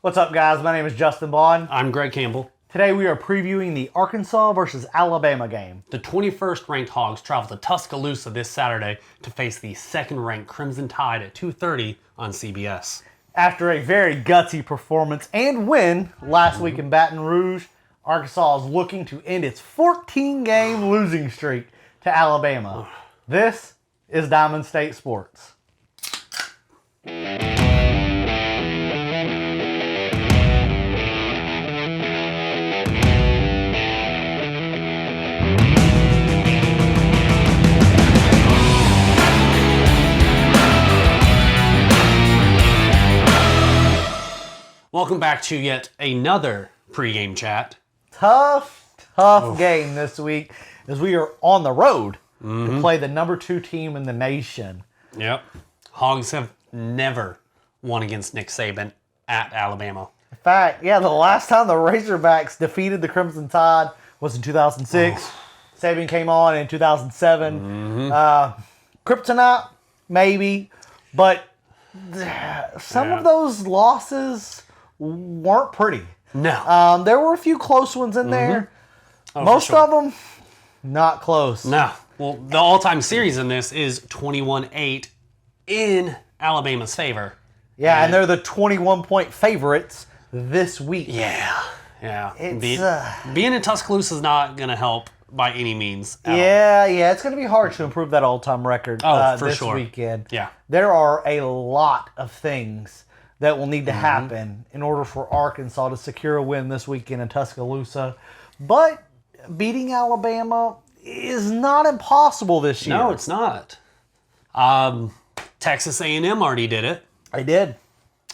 What's up, guys? My name is Justin Bond. I'm Greg Campbell. Today we are previewing the Arkansas versus Alabama game. The 21st ranked Hogs travel to Tuscaloosa this Saturday to face the second ranked Crimson Tide at 2:30 on CBS. After a very gutsy performance and win last week in Baton Rouge, Arkansas is looking to end its 14-game losing streak to Alabama. This is Diamond State Sports. Welcome back to yet another pregame chat. Tough game this week as we are on the road to play the number 2 team in the nation. Yep. Hogs have never won against Nick Saban at Alabama. In fact, the last time the Razorbacks defeated the Crimson Tide was in 2006. Saban came on in 2007. Kryptonite, maybe, but some of those losses weren't pretty. No. There were a few close ones in there. Oh, Most for sure. of them, not close. No. Well, the all-time series in this is 21-8 in Alabama's favor. Yeah, and they're the 21-point favorites this week. Yeah. It's, Being in Tuscaloosa is not going to help by any means. It's going to be hard to improve that all-time record For this sure. weekend. Yeah. There are a lot of things that will need to happen in order for Arkansas to secure a win this weekend in Tuscaloosa. But beating Alabama is not impossible this year. No, it's not. Texas A&M already did it. They did.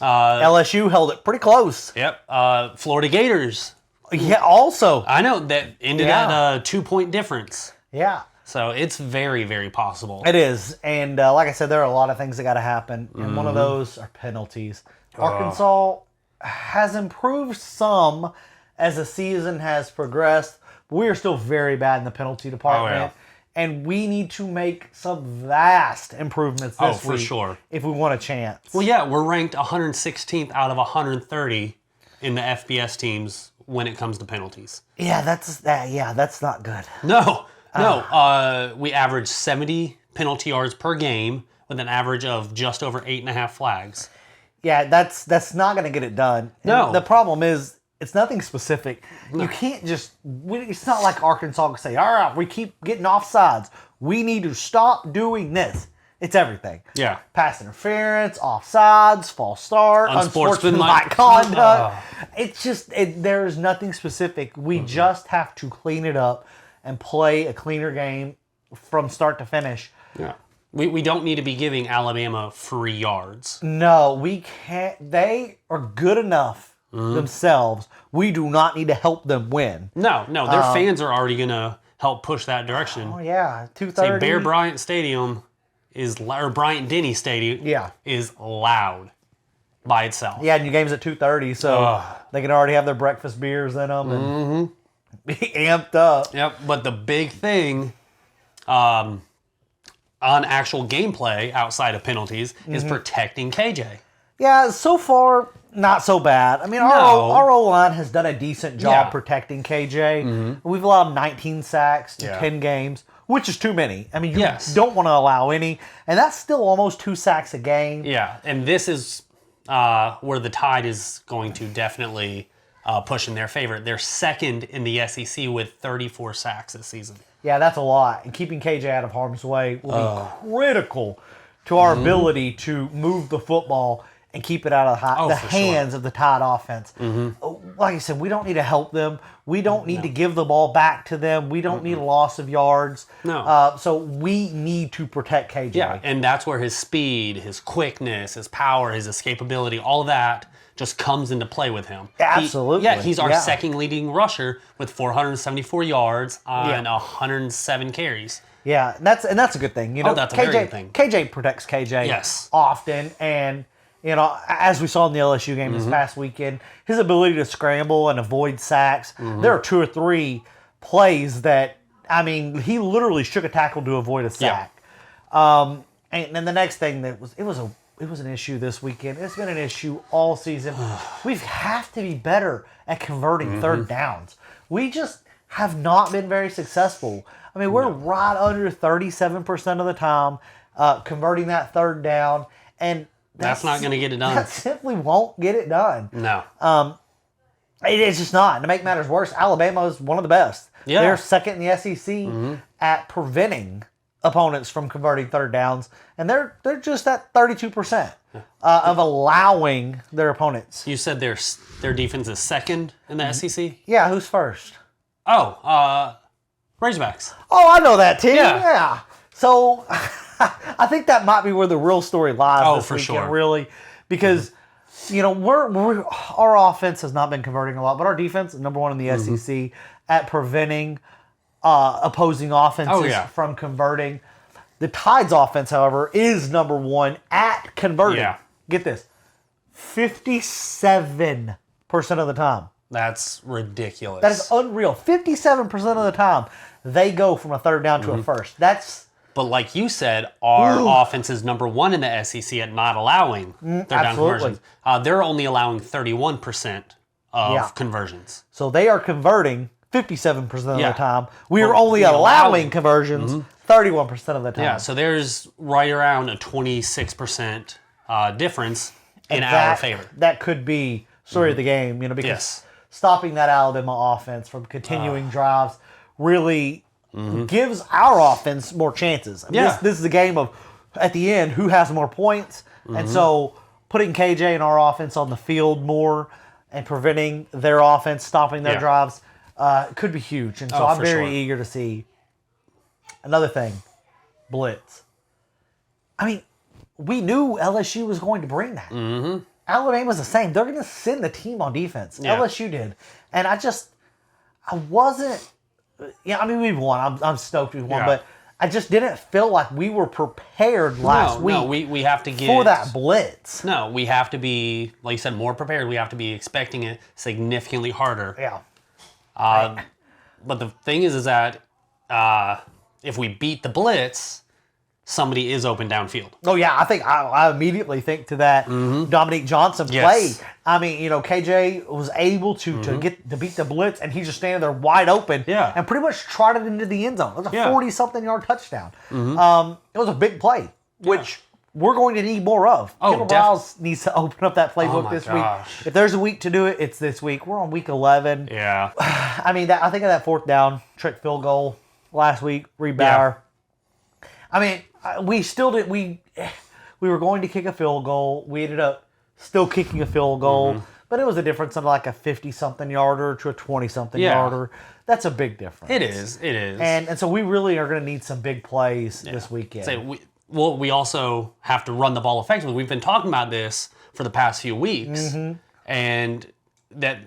LSU held it pretty close. Yep. Florida Gators. Yeah, also. I know that ended at a 2-point difference. Yeah. So it's very, very possible. It is. And like I said, there are a lot of things that got to happen. And one of those are penalties. Arkansas has improved some as the season has progressed. But we are still very bad in the penalty department. And we need to make some vast improvements this week. For sure. If we want a chance. Well, yeah, we're ranked 116th out of 130 in the FBS teams when it comes to penalties. Yeah, that's not good. No. We average 70 penalty yards per game with an average of just over 8.5 flags. Yeah, that's not going to get it done. No. And the problem is, it's nothing specific. No. You can't just... It's not like Arkansas can say, all right, we keep getting offsides. We need to stop doing this. It's everything. Yeah. Pass interference, offsides, false start, unsportsmanlike conduct. It's just... there is nothing specific. We just have to clean it up and play a cleaner game from start to finish. Yeah. We don't need to be giving Alabama free yards. No, we can't. They are good enough themselves. We do not need to help them win. No. Their fans are already going to help push that direction. Oh, yeah. 2:30. Say Bear Bryant Stadium or Bryant Denny Stadium is loud by itself. Yeah, and your game's at 2:30, so they can already have their breakfast beers in them and be amped up. Yep, but the big thing on actual gameplay outside of penalties is protecting KJ. Yeah, so far, not so bad. I mean, our O-line has done a decent job protecting KJ. We've allowed 19 sacks in 10 games, which is too many. I mean, you don't want to allow any, and that's still almost 2 sacks a game. Yeah, and this is where the Tide is going to definitely push in their favor. They're second in the SEC with 34 sacks this season. Yeah, that's a lot. And keeping KJ out of harm's way will be critical to our ability to move the football and keep it out of the hands of the Tide offense. Like I said, we don't need to help them. We don't need to give the ball back to them. We don't need a loss of yards. No. So we need to protect KJ. Yeah, and that's where his speed, his quickness, his power, his escapability, all of that just comes into play with him. Absolutely. He's our second leading rusher with 474 yards on 107 carries. Yeah, that's a good thing. You know, that's a very good thing. KJ protects KJ often, and you know, as we saw in the LSU game this past weekend, his ability to scramble and avoid sacks. There are 2 or 3 plays that, I mean, he literally shook a tackle to avoid a sack. And then the next thing it was was an issue this weekend. It's been an issue all season. We have to be better at converting third downs. We just have not been very successful. I mean, we're right under 37% of the time converting that third down, and that's not going to get it done. That simply won't get it done. No. It's just not. And to make matters worse, Alabama is one of the best. Yeah. They're second in the SEC at preventing opponents from converting third downs, and they're just at 32% of allowing their opponents. You said their defense is second in the SEC? Yeah, who's first? Oh, Razorbacks. Oh, I know that, Tim. Yeah. Yeah. So I think that might be where the real story lies this for weekend, sure. really, because our offense has not been converting a lot, but our defense is number one in the SEC at preventing opposing offenses from converting. The Tide's offense, however, is number one at converting. Yeah. Get this, 57% of the time. That's ridiculous. That is unreal. 57% of the time, they go from a third down to a first. But like you said, our offense is number one in the SEC at not allowing third down conversions. They're only allowing 31% of conversions. So they are converting 57% of the time. We are only allowing conversions 31% of the time. Yeah, so there's right around a 26% difference in our favor. That could be story of the game, because stopping that Alabama offense from continuing drives really gives our offense more chances. I mean, this is a game of, at the end, who has more points. And so putting KJ and our offense on the field more and preventing their offense, stopping their drives, could be huge. And so I'm very eager to see. Another thing, blitz. I mean, we knew LSU was going to bring that. Alabama's the same. They're going to send the team on defense. LSU did. And I wasn't, I mean, we won. I'm stoked we won, but I just didn't feel like we were prepared last week. No, we have to get for that blitz. No, we have to be, like you said, more prepared. We have to be expecting it significantly harder. Yeah. But the thing is that if we beat the blitz, somebody is open downfield. Oh, yeah. I think I immediately think to that Dominique Johnson play. I mean, KJ was able to beat the blitz, and he's just standing there wide open and pretty much trotted into the end zone. It was a 40-something yard touchdown. It was a big play, which we're going to need more of. Kendall Browse needs to open up that playbook this week. If there's a week to do it, it's this week. We're on week 11. Yeah. I mean, I think of that fourth down trick field goal last week, Reed Bauer. I mean, we still did. We were going to kick a field goal. We ended up still kicking a field goal, but it was a difference of like a 50-something yarder to a 20-something yarder. That's a big difference. It is. And so we really are going to need some big plays this weekend. We also have to run the ball effectively. We've been talking about this for the past few weeks, and that's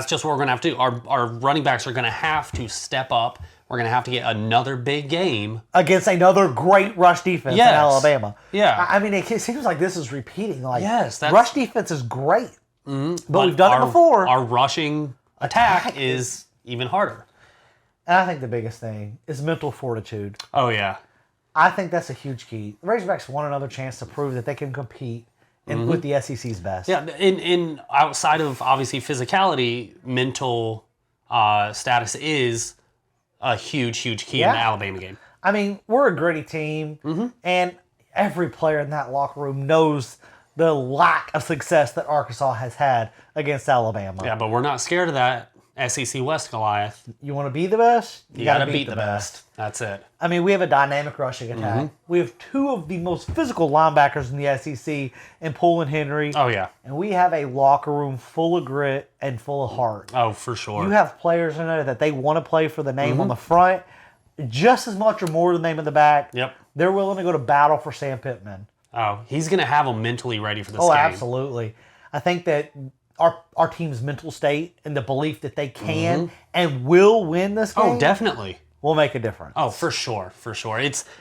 just what we're going to have to do. Our running backs are going to have to step up. We're going to have to get another big game against another great rush defense in Alabama. Yeah. I mean, it seems like this is repeating. Like, that's, rush defense is great, but we've done it before. Our rushing attack is even harder. And I think the biggest thing is mental fortitude. Oh, yeah. I think that's a huge key. The Razorbacks want another chance to prove that they can compete with the SEC's best. Yeah, in outside of, obviously, physicality, mental status is a huge key in the Alabama game. I mean, we're a gritty team, and every player in that locker room knows the lack of success that Arkansas has had against Alabama. Yeah, but we're not scared of that SEC West Goliath. You want to be the best? You got to beat the best. That's it. I mean, we have a dynamic rushing attack. We have two of the most physical linebackers in the SEC in Poole and Henry. Oh, yeah. And we have a locker room full of grit and full of heart. Oh, for sure. You have players in there that they want to play for the name on the front just as much or more than the name in the back. Yep. They're willing to go to battle for Sam Pittman. Oh, he's going to have them mentally ready for this game. Oh, absolutely. I think that our team's mental state and the belief that they can and will win this game. Oh, definitely. Will make a difference. Oh, for sure.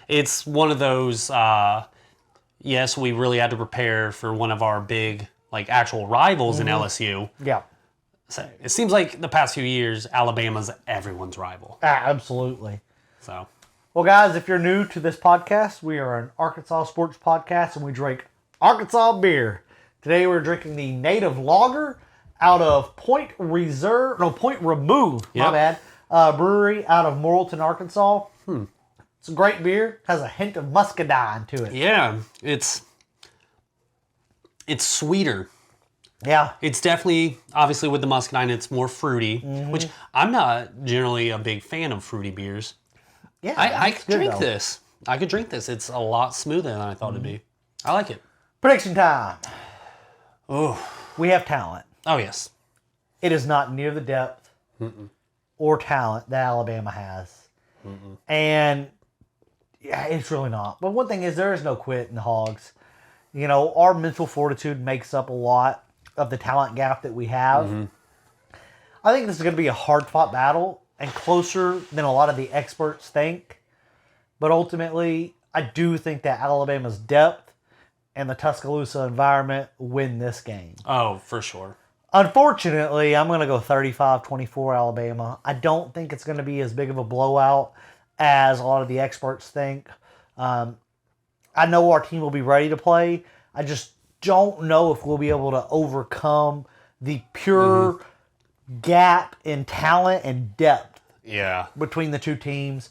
It's one of those, yes, we really had to prepare for one of our big, actual rivals in LSU. Yeah. So it seems like the past few years, Alabama's everyone's rival. Absolutely. So. Well, guys, if you're new to this podcast, we are an Arkansas sports podcast, and we drink Arkansas beer. Today, we're drinking the Native Lager out of Point Remove, my bad, brewery out of Morrilton, Arkansas. It's a great beer. Has a hint of muscadine to it. Yeah, it's sweeter. Yeah. It's definitely, obviously with the muscadine, it's more fruity, which I'm not generally a big fan of fruity beers. Yeah, I could drink this. I could drink this. It's a lot smoother than I thought it'd be. I like it. Prediction time. Oh. We have talent. Oh, yes. It is not near the depth or talent that Alabama has. And yeah, it's really not. But one thing is, there is no quit in the Hogs. You know, our mental fortitude makes up a lot of the talent gap that we have. I think this is going to be a hard-fought battle and closer than a lot of the experts think. But ultimately, I do think that Alabama's depth and the Tuscaloosa environment win this game. Oh, for sure. Unfortunately, I'm going to go 35-24 Alabama. I don't think it's going to be as big of a blowout as a lot of the experts think. I know our team will be ready to play. I just don't know if we'll be able to overcome the pure gap in talent and depth between the two teams.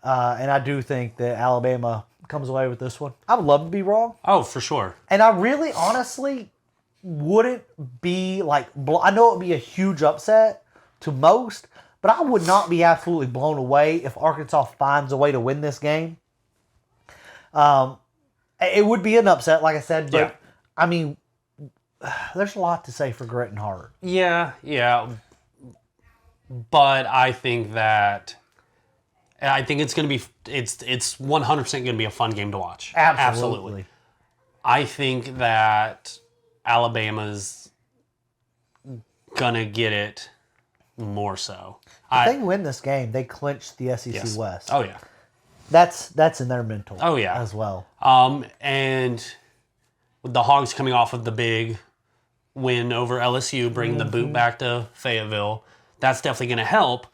And I do think that Alabama comes away with this one. I would love to be wrong. Oh, for sure. And I really, honestly, wouldn't be like... I know it would be a huge upset to most, but I would not be absolutely blown away if Arkansas finds a way to win this game. It would be an upset, like I said, but I mean, there's a lot to say for grit and heart. Yeah. But I think it's going to be, it's 100% going to be a fun game to watch. Absolutely. I think that Alabama's going to get it more so. If they win this game, they clinch the SEC West. Oh, yeah. That's in their mental as well. And with the Hogs coming off of the big win over LSU, bringing the boot back to Fayetteville, that's definitely going to help.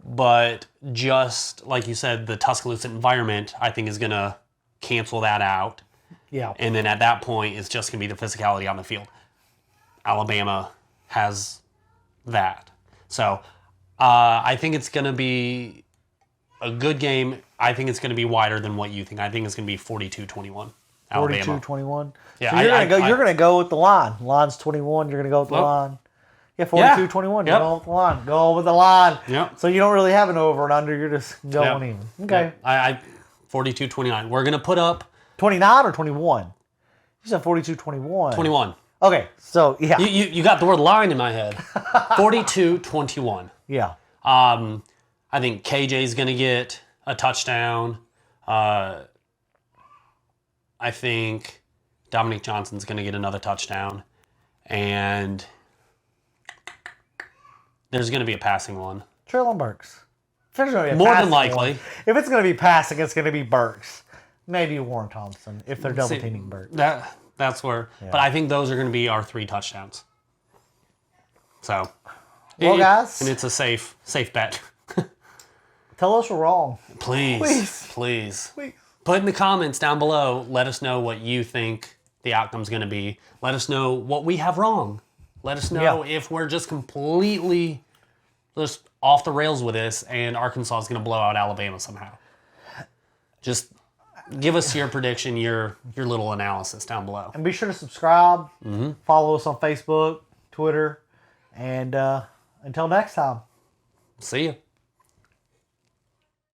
But just like you said, the Tuscaloosa environment, I think, is going to cancel that out. Yeah. And then at that point, it's just going to be the physicality on the field. Alabama has that. So I think it's going to be a good game. I think it's going to be wider than what you think. I think it's going to be 42-21. Alabama. 42-21. Yeah, so you're going to go with the line. Line's 21. You're going to go with the line. Yeah, 42-21. You're going with the line. Go with the line. Yep. So you don't really have an over and under. You're just going in. Okay. Yep. 42-29. We're going to put up 29 or 21? You said 42-21. 21. Okay, so yeah. You got the word line in my head. 42-21. Yeah. I think KJ's going to get a touchdown. I think Dominic Johnson's going to get another touchdown. And there's going to be a passing one. Traylon Burks. More than likely. If it's going to be passing, it's going to be Burks. Maybe Warren Thompson if they're double teaming Burks. That's where. Yeah. But I think those are going to be our 3 touchdowns. So. Well, guys. And it's a safe bet. Tell us we're wrong. Please. Put in the comments down below. Let us know what you think the outcome's going to be. Let us know what we have wrong. Let us know if we're just completely just off the rails with this and Arkansas is going to blow out Alabama somehow. Just give us your prediction, your little analysis down below. And be sure to subscribe. Follow us on Facebook, Twitter. And until next time. See you.